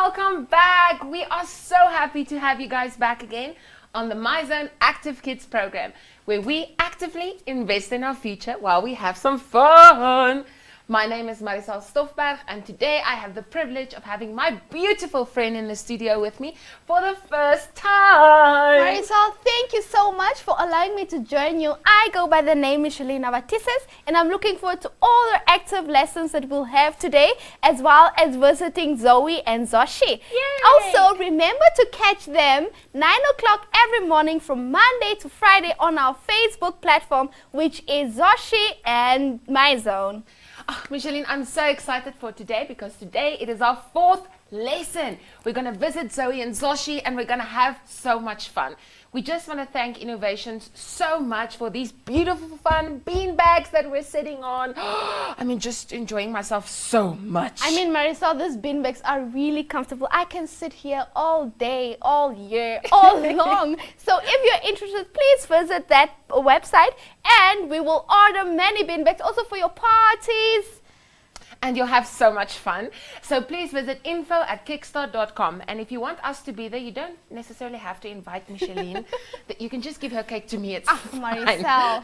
welcome back. We are so happy to have you guys back again on the MyZone Active Kids program, where we actively invest in our future while we have some fun. My name is Marisol Stoffberg, and today I have the privilege of having my beautiful friend in the studio with me for the first time. Marisol, thank you so much for allowing me to join you. I go by the name Micheline Navatises, and I'm looking forward to all the active lessons that we'll have today, as well as visiting Zoey and Zoshy. Yay! Also, remember to catch them 9 o'clock every morning from Monday to Friday on our Facebook platform, which is Zoshy and MyZone. Oh, Micheline, I'm so excited for today because today it is our fourth lesson. We're going to visit Zoey and Zoshy and we're going to have so much fun. We just want to thank Innovations so much for these beautiful fun bean bags that we're sitting on. I mean, just enjoying myself so much. I mean, Marisol, these bean bags are really comfortable. I can sit here all day, all year, all long. So if you're interested, please visit that website and we will order many bean bags also for your parties. And you'll have so much fun. So please visit info@kickstart.com. And if you want us to be there, you don't necessarily have to invite Micheline. You can just give her cake to me. It's fine. Marisol.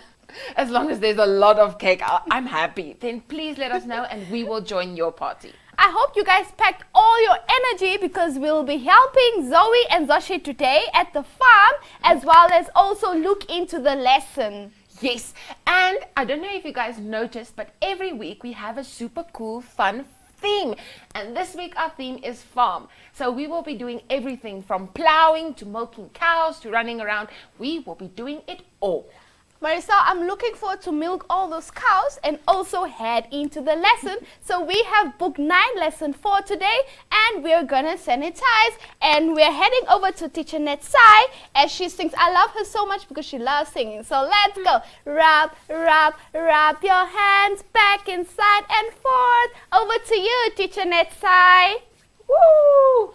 As long as there's a lot of cake, I'm happy. Then please let us know and we will join your party. I hope you guys packed all your energy because we'll be helping Zoey and Zoshy today at the farm, as well as also look into the lesson. Yes, and I don't know if you guys noticed, but every week we have a super cool, fun theme. And this week our theme is farm. So we will be doing everything from plowing to milking cows to running around. We will be doing it all. Marisol, I'm looking forward to milk all those cows and also head into the lesson. So we have book 9 lesson 4 today and we're gonna sanitize, and we're heading over to teacher Netsai as she sings. I love her so much because she loves singing. So let's go. Rub, rub, rub your hands back inside and forth. Over to you, teacher Netsai. Woo!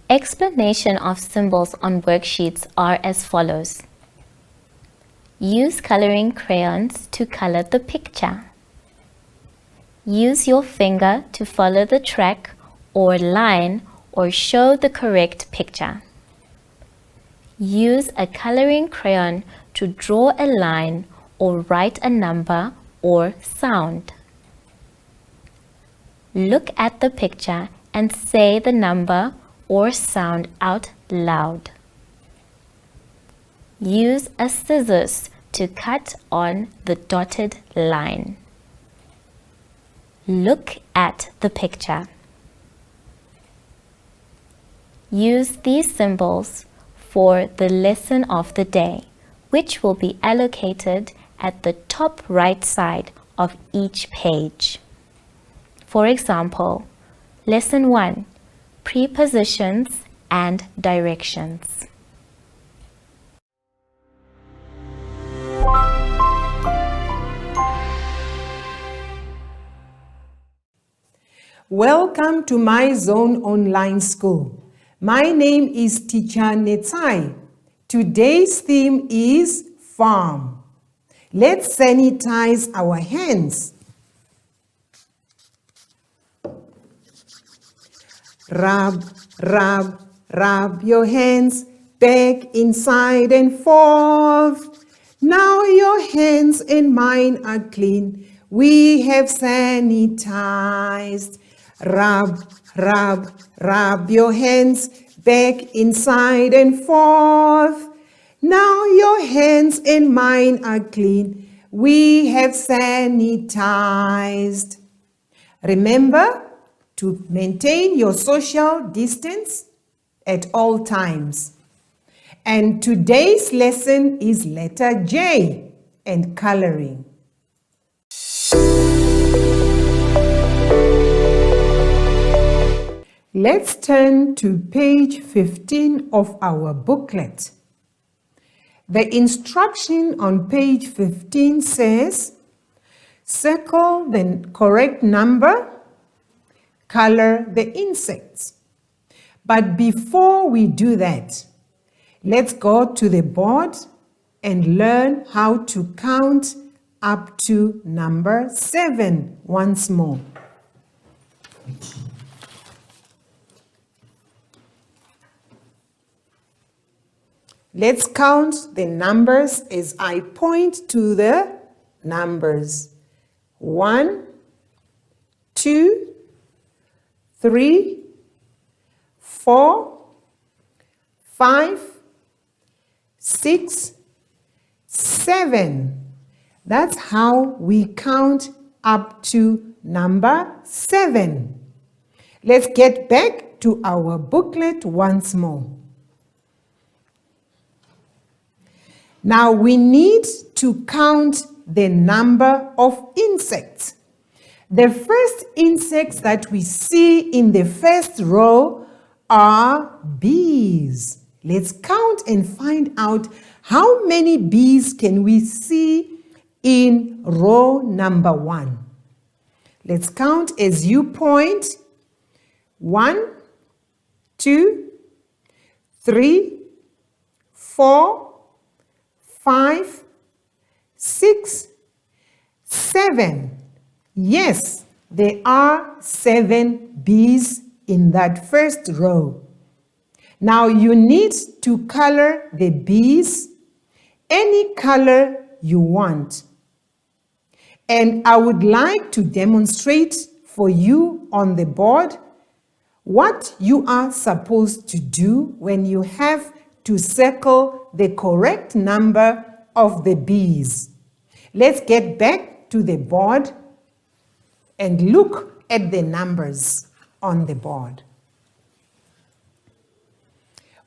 Explanation of symbols on worksheets are as follows. Use coloring crayons to color the picture. Use your finger to follow the track or line or show the correct picture. Use a coloring crayon to draw a line or write a number or sound. Look at the picture and say the number or sound out loud. Use a scissors to cut on the dotted line. Look at the picture. Use these symbols for the lesson of the day, which will be allocated at the top right side of each page. For example, Lesson 1. Prepositions and directions. Welcome to MyZone Online School. My name is Teacher Netsai. Today's theme is farm. Let's sanitize our hands. Rub, rub, rub your hands back inside and forth. Now your hands and mine are clean. We have sanitized. Rub, rub, rub your hands back inside and forth. Now your hands and mine are clean. We have sanitized. Remember to maintain your social distance at all times. And today's lesson is letter J and coloring. Let's turn to page 15 of our booklet. The instruction on page 15 says, circle the correct number, color the insects. But before we do that, let's go to the board and learn how to count up to number 7 once more. Let's count the numbers as I point to the numbers. 1, 2, 3, 4, 5, 6, 7. That's how we count up to number 7. Let's get back to our booklet once more. Now we need to count the number of insects. The first insects that we see in the first row are bees. Let's count and find out how many bees can we see in row number 1. Let's count as you point. 1, 2, 3, 4, 5, 6, 7. Yes, there are 7 bees in that first row. Now you need to color the bees any color you want. And I would like to demonstrate for you on the board what you are supposed to do when you have to circle the correct number of the bees. Let's get back to the board and look at the numbers on the board.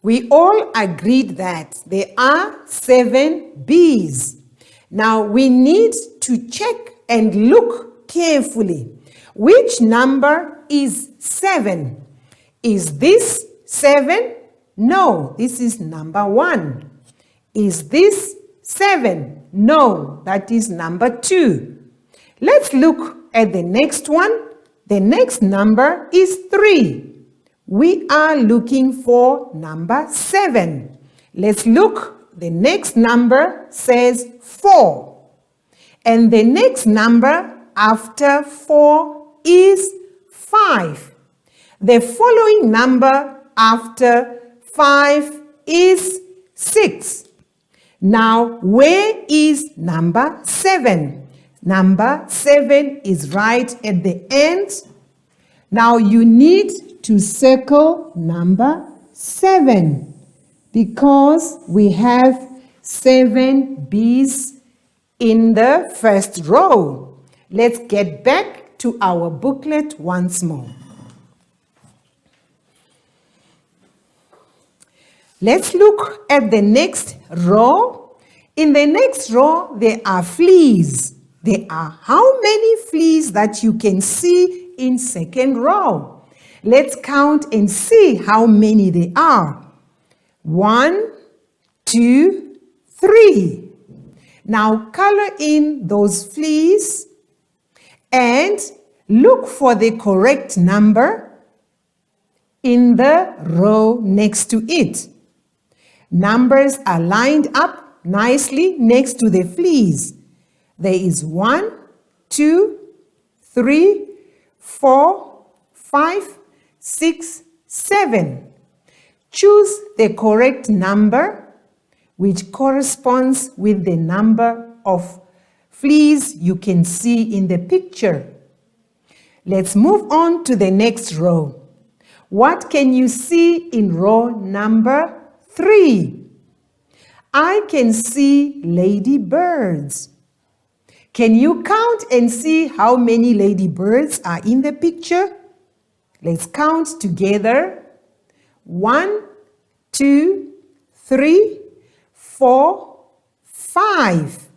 We all agreed that there are 7 bees. Now we need to check and look carefully. Which number is 7? Is this 7? No, this is number 1. Is this 7? No, that is number 2. Let's look at the next one. The next number is 3. We are looking for number 7. Let's look. The next number says 4. And the next number after 4 is 5. The following number after 5 is 6. Now, where is number 7? Number 7 is right at the end. Now, you need to circle number 7 because we have 7 bees in the first row. Let's get back to our booklet once more. Let's look at the next row. In the next row, there are fleas. There are how many fleas that you can see in second row? Let's count and see how many there are. 1, 2, 3. Now color in those fleas and look for the correct number in the row next to it. Numbers are lined up nicely next to the fleas. There is 1, 2, 3, 4, 5, 6, 7. Choose the correct number which corresponds with the number of fleas you can see in the picture. Let's move on to the next row. What can you see in row number 3? I can see ladybirds. Can you count and see how many ladybirds are in the picture? Let's count together. 1, 2, 3, 4, 5.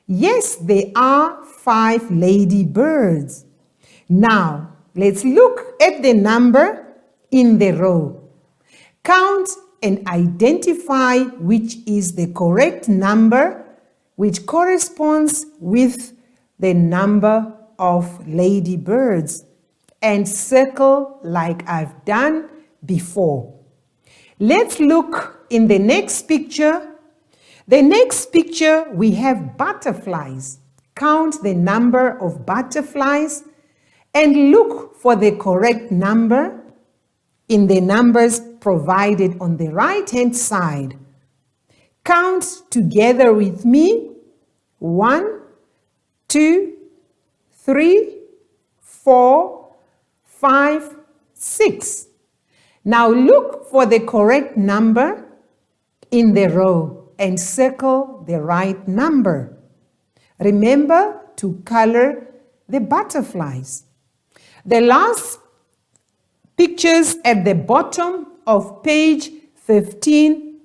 Yes, there are 5 ladybirds. Now, let's look at the number in the row. Count and identify which is the correct number which corresponds with the number of ladybirds and circle like I've done before. Let's look in the next picture. The next picture, we have butterflies. Count the number of butterflies and look for the correct number in the numbers provided on the right-hand side. Count together with me. 1, 2, 3, 4, 5, 6. Now look for the correct number in the row and circle the right number. Remember to color the butterflies. The last pictures at the bottom of page 15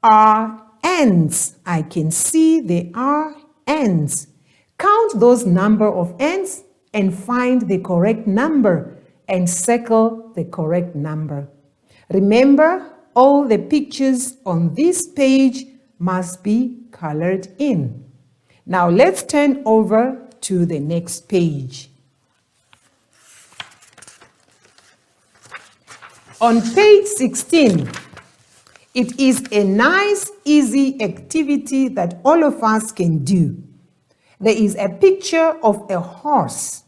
are ants. I can see they are ants. Count those number of ants and find the correct number and circle the correct number. Remember, all the pictures on this page must be colored in. Now let's turn over to the next page. On page 16, it is a nice, easy activity that all of us can do. There is a picture of a horse.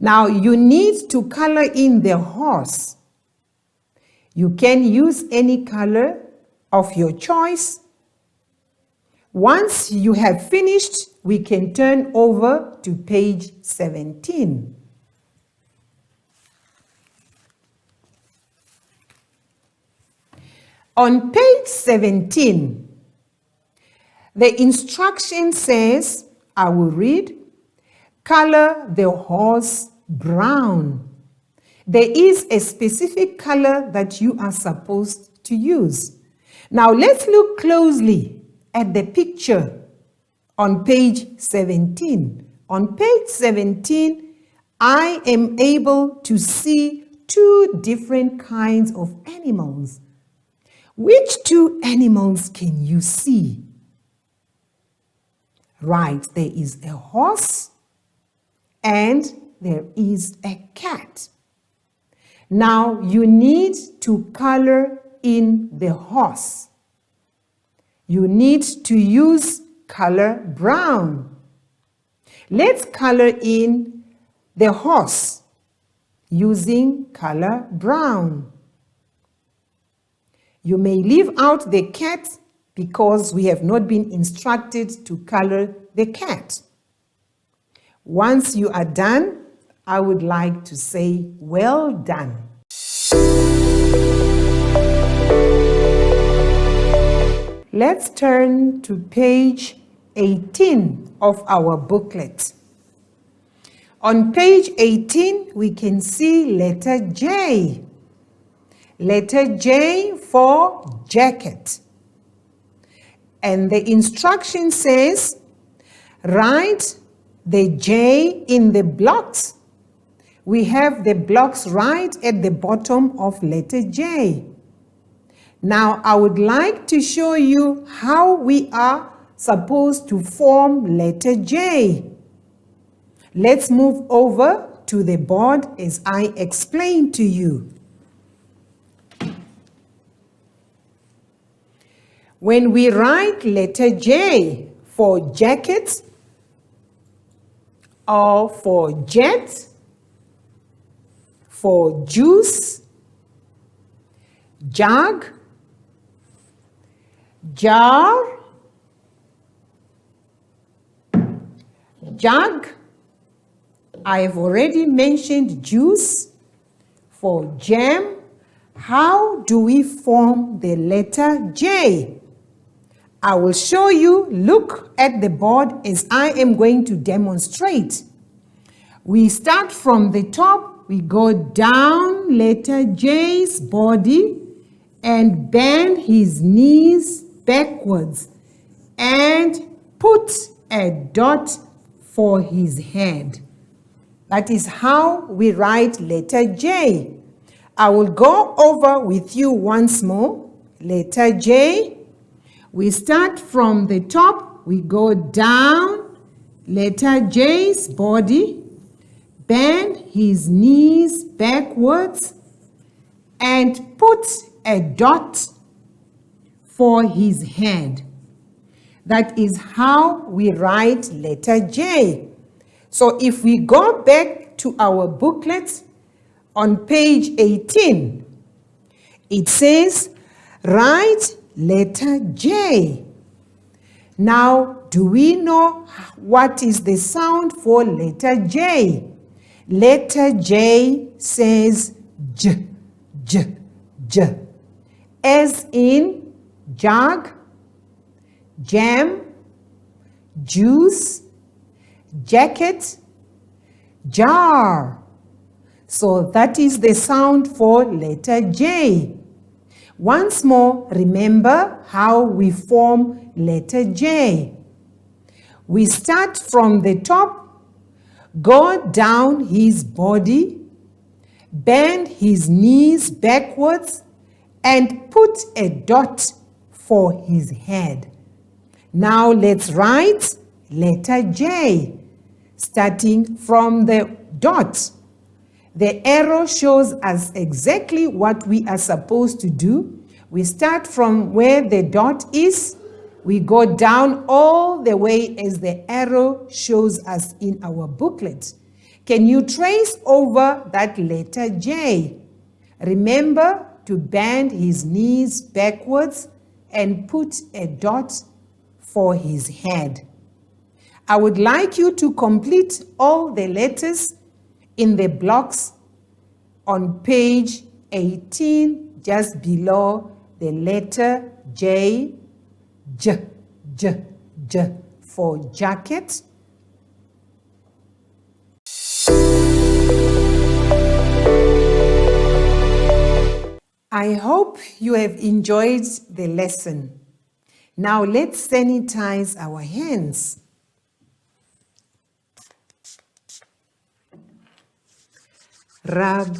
Now you need to color in the horse. You can use any color of your choice. Once you have finished, we can turn over to page 17. On page 17, the instruction says, I will read, color the horse brown. There is a specific color that you are supposed to use. Now let's look closely at the picture on page 17. On page 17, I am able to see two different kinds of animals. Which two animals can you see? Right, there is a horse and there is a cat. Now you need to color in the horse. You need to use color brown. Let's color in the horse using color brown. You may leave out the cat because we have not been instructed to color the cat. Once you are done, I would like to say, well done. Let's turn to page 18 of our booklet. On page 18, we can see letter J. Letter J for jacket. And the instruction says, write the J in the blocks. We have the blocks right at the bottom of letter J. Now I would like to show you how we are supposed to form letter J. Let's move over to the board as I explain to you. When we write letter J for jacket or for jet, for juice, jug, jar, jug, I have already mentioned juice, for jam, how do we form the letter J? I will show you. Look at the board as I am going to demonstrate. We start from the top, we go down letter J's body and bend his knees backwards and put a dot for his head. That is how we write letter J. I will go over with you once more. Letter J. We start from the top, we go down, letter J's body, bend his knees backwards, and put a dot for his head. That is how we write letter J. So if we go back to our booklet on page 18, it says, write letter J. Now, do we know what is the sound for letter J? Letter J says J, J, J, as in jug, jam, juice, jacket, jar. So that is the sound for letter J. Once more, remember how we form letter J. We start from the top, go down his body, bend his knees backwards, and put a dot for his head. Now let's write letter J, starting from the dot. The arrow shows us exactly what we are supposed to do. We start from where the dot is. We go down all the way as the arrow shows us in our booklet. Can you trace over that letter J? Remember to bend his knees backwards and put a dot for his head. I would like you to complete all the letters in the blocks on page 18, just below the letter J, J, J, J for jacket. I hope you have enjoyed the lesson. Now let's sanitize our hands. Rub,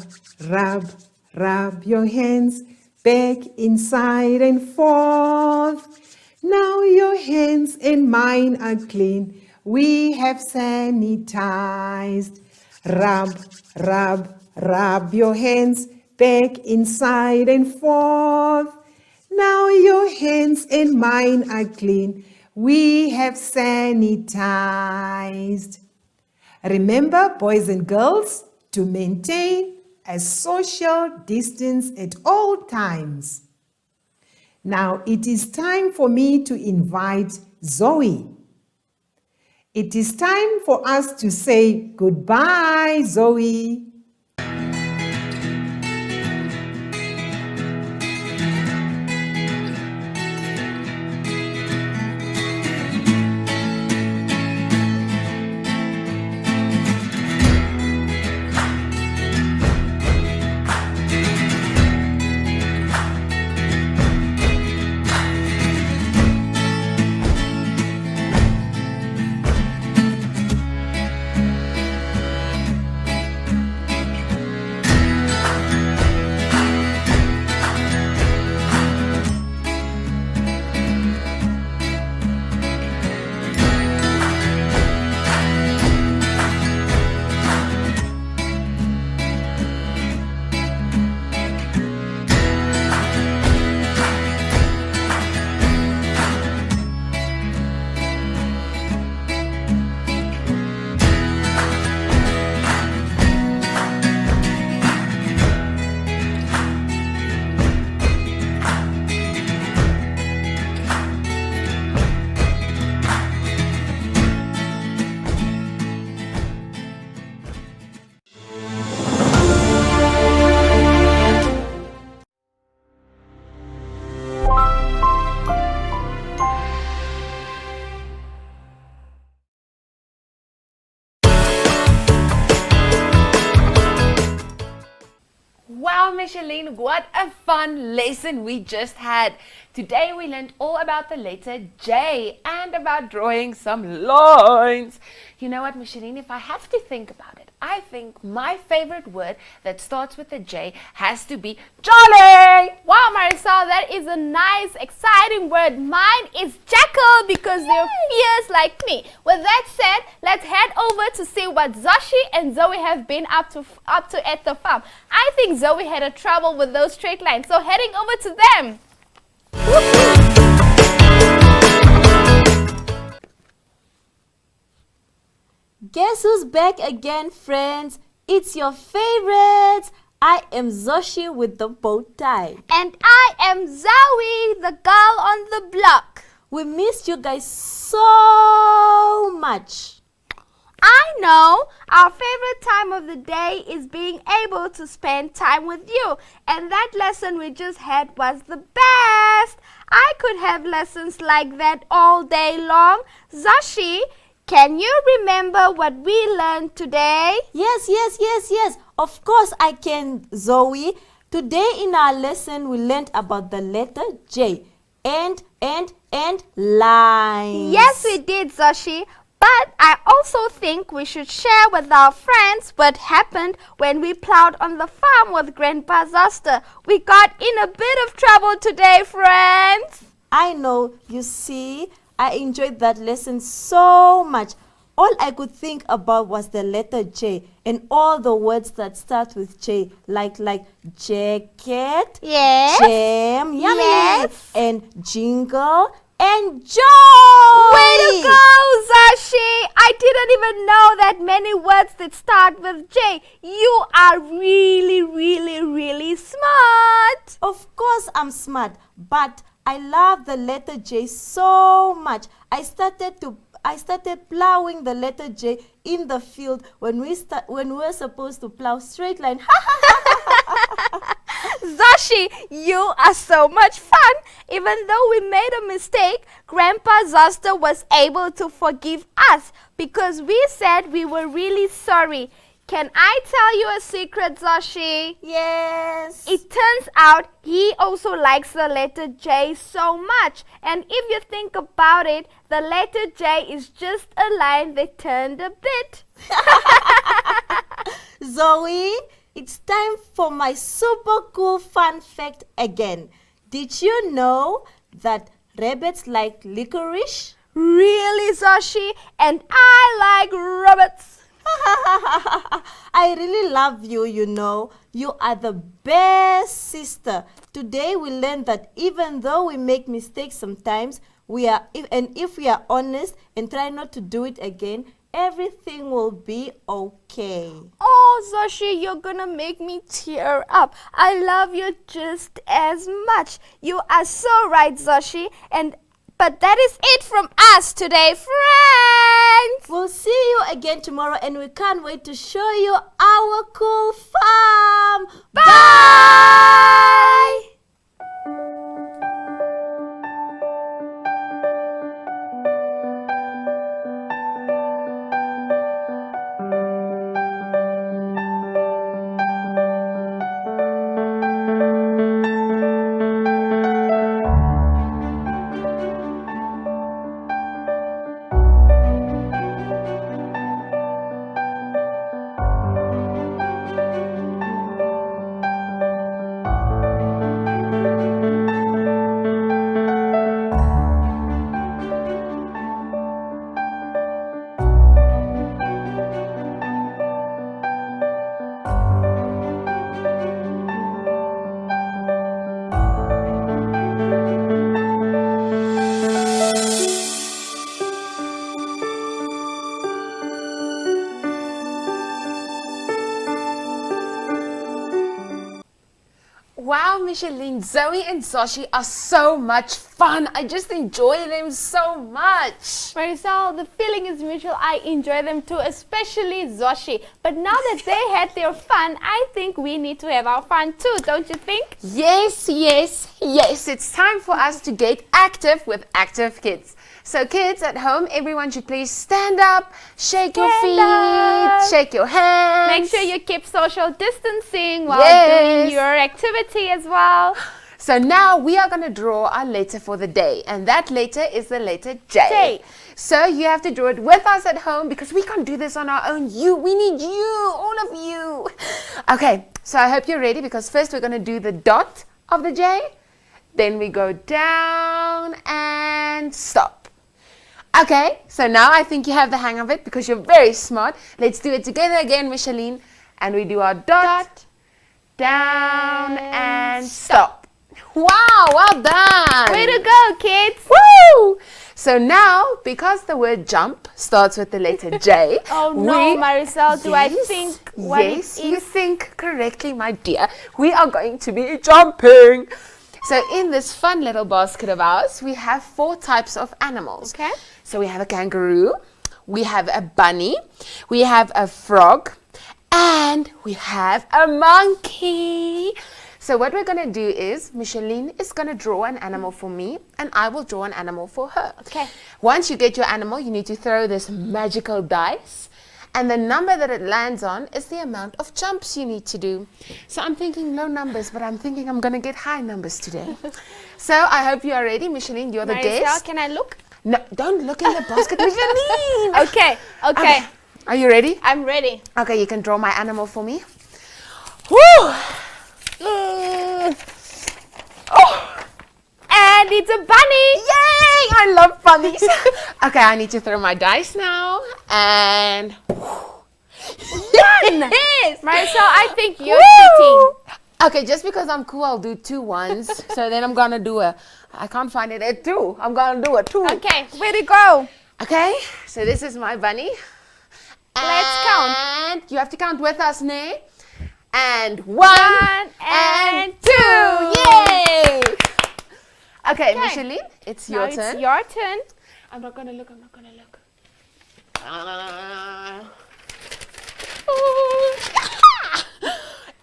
rub, rub your hands back, inside and forth. Now your hands and mine are clean. We have sanitized. Rub, rub, rub your hands back, inside and forth. Now your hands and mine are clean. We have sanitized. Remember, boys and girls, to maintain a social distance at all times. Now it is time for me to invite Zoe. It is time for us to say goodbye, Zoe. Wow, Micheline, what a fun lesson we just had. Today we learned all about the letter J and about drawing some lines. You know what, Micheline, if I have to think about it, I think my favorite word that starts with a J has to be jolly. Wow, Marisol, that is a nice, exciting word. Mine is jackal because they're fierce like me. With that said, let's head over to see what Zoshy and Zoey have been up to at the farm. I think Zoe had a trouble with those straight lines. So heading over to them. Guess who's back again, friends? It's your favorites. I am Zoshy with the bow tie. And I am Zoe, the girl on the block. We missed you guys so much. I know. Our favorite time of the day is being able to spend time with you. And that lesson we just had was the best. I could have lessons like that all day long. Zoshy, can you remember what we learned today? Yes. Of course I can, Zoe. Today in our lesson we learned about the letter J. And lines. Yes, we did, Zoshy. But I also think we should share with our friends what happened when we plowed on the farm with Grandpa Zoster. We got in a bit of trouble today, friends. I know, you see, I enjoyed that lesson so much. All I could think about was the letter J and all the words that start with J, like jacket, Yes. jam, yummy, Yes. and jingle, and joy. Way to go, Zoshy! I didn't even know that many words that start with J. You are really smart. Of course I'm smart, but I love the letter J so much. I started plowing the letter J in the field when we were supposed to plow straight line. Zoshy, you are so much fun. Even though we made a mistake, Grandpa Zoster was able to forgive us because we said we were really sorry. Can I tell you a secret, Zoshy? Yes. It turns out he also likes the letter J so much. And if you think about it, the letter J is just a line that turned a bit. Zoe, it's time for my super cool fun fact again. Did you know that rabbits like licorice? Really, Zoshy? And I like rabbits. I really love you, you know. You are the best sister. Today we learned that even though we make mistakes sometimes, if we are honest and try not to do it again, everything will be okay. Oh, Zoshy, you're gonna make me tear up. I love you just as much. You are so right, Zoshy. But that is it from us today, friends. We'll see you again tomorrow and we can't wait to show you our cool farm. Bye! Wow, Micheline, Zoe and Zoshy are so much fun. I just enjoy them so much. Marisol, the feeling is mutual. I enjoy them too, especially Zoshy. But now that they had their fun, I think we need to have our fun too, don't you think? Yes. It's time for us to get active with Active Kids. So kids at home, everyone should please stand up, shake your feet, shake your hands. Make sure you keep social distancing while doing your activity as well. So now we are going to draw our letter for the day, and that letter is the letter J. So you have to draw it with us at home because we can't do this on our own. We need you, all of you. Okay, so I hope you're ready because first we're going to do the dot of the J. Then we go down and stop. Okay, so now I think you have the hang of it because you're very smart. Let's do it together again, Micheline. And we do our dot down, and stop. Wow, well done. Way to go, kids. Woo! So now, because the word jump starts with the letter J. Oh no, Marisol, do I think what Yes, it you is? think correctly, my dear. We are going to be jumping. So in this fun little basket of ours, we have 4 types of animals. Okay. So we have a kangaroo, we have a bunny, we have a frog, and we have a monkey. So what we're going to do is, Micheline is going to draw an animal for me, and I will draw an animal for her. Okay. Once you get your animal, you need to throw this magical dice, and the number that it lands on is the amount of jumps you need to do. So I'm thinking low numbers, but I'm thinking I'm going to get high numbers today. So I hope you are ready. Micheline, you're the Marisol, guest. can I look? No, don't look in the basket, Micheline. Okay. Are you ready? I'm ready. Okay, you can draw my animal for me. Woo! Oh! And it's a bunny. Yay! I love bunnies. Okay, I need to throw my dice now. And... Yes! Marisol, I think you're Woo! cheating. Okay, just because I'm cool, I'll do 2 ones. So then I'm going to do I can't find it at 2. I'm going to do a 2. Okay, way to go. Okay, so this is my bunny. Let's count. And you have to count with us, Nay. And 1 One and and 2. two. Yay! Okay, Micheline, it's Now your it's turn. your turn. I'm not gonna look.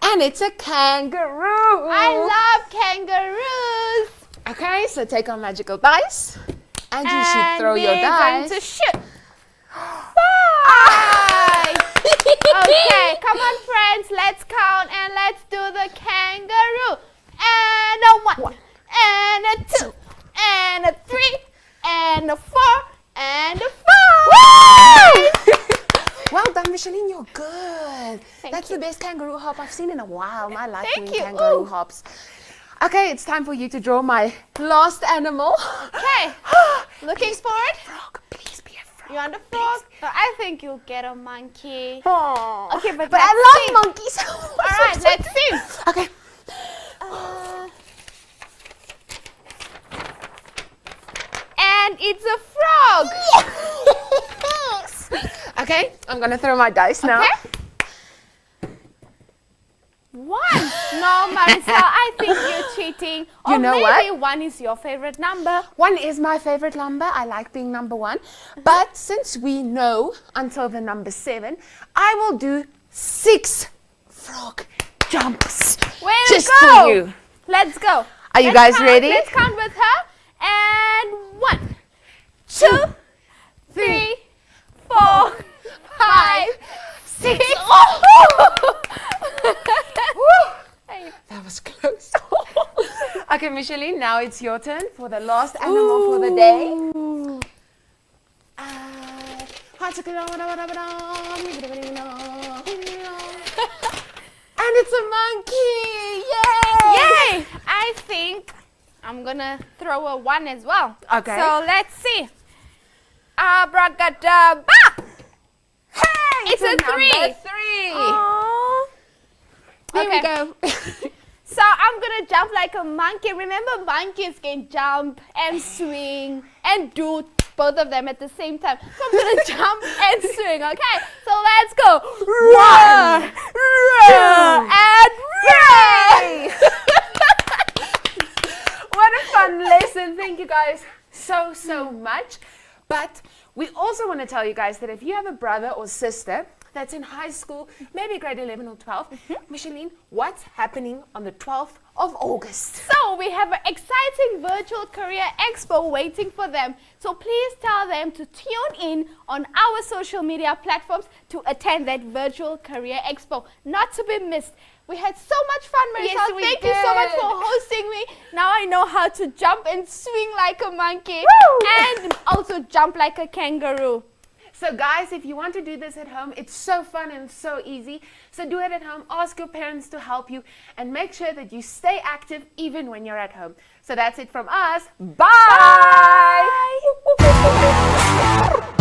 And it's a kangaroo. I love kangaroos. Okay, so take our magical dice. And you should throw your we're dice. going to shoot. 5. Okay, come on, friends. Let's count and let's do the kangaroo. And a 1, and a 2, and a 3, and a 4, and a 5. Well done, Micheline, you're good. That's you. the best kangaroo hop I've seen in a while. I like Thank doing you. kangaroo Ooh. hops. Okay, it's time for you to draw my last animal. Okay, looking forward. Frog, please be a frog. You want a frog? I think you'll get a monkey. Oh. Okay, but I let's love see. monkeys. All right, let's see. Okay. And it's a frog. Yes. Okay, I'm gonna throw my dice now. Okay. 1. No, Marisol, I think you're cheating. Or You know maybe what? 1 is your favorite number. 1 is my favorite number. I like being number 1. But since we know until the number 7, I will do 6 frog jumps. Way to just go. for you. Let's go. Are you Let's guys count. ready? Let's count with her. And 1, 2, 3, 4, 5, 6. That was close. Okay, Micheline, now it's your turn for the last animal for the day. And it's a monkey! Yay! Yay! I think I'm gonna throw a 1 as well. Okay. So let's see. Abracadabra! Hey! It's a 3. Number 3. Aww. Here we Okay. go. So I'm gonna jump like a monkey. Remember, monkeys can jump and swing and do both of them at the same time. So I'm gonna jump and swing. Okay, so let's go. Roar, roar, and roar. What a fun lesson. Thank you guys so much. But we also want to tell you guys that if you have a brother or sister that's in high school, maybe grade 11 or 12, Micheline, what's happening on the 12th of August? So we have an exciting virtual career expo waiting for them. So please tell them to tune in on our social media platforms to attend that virtual career expo. Not to be missed. We had so much fun, Marisol. Yes, we Thank you so much did. for hosting me. Now I know how to jump and swing like a monkey. Woo! And also jump like a kangaroo. So guys, if you want to do this at home, it's so fun and so easy. So do it at home. Ask your parents to help you and make sure that you stay active even when you're at home. So that's it from us. Bye! Bye.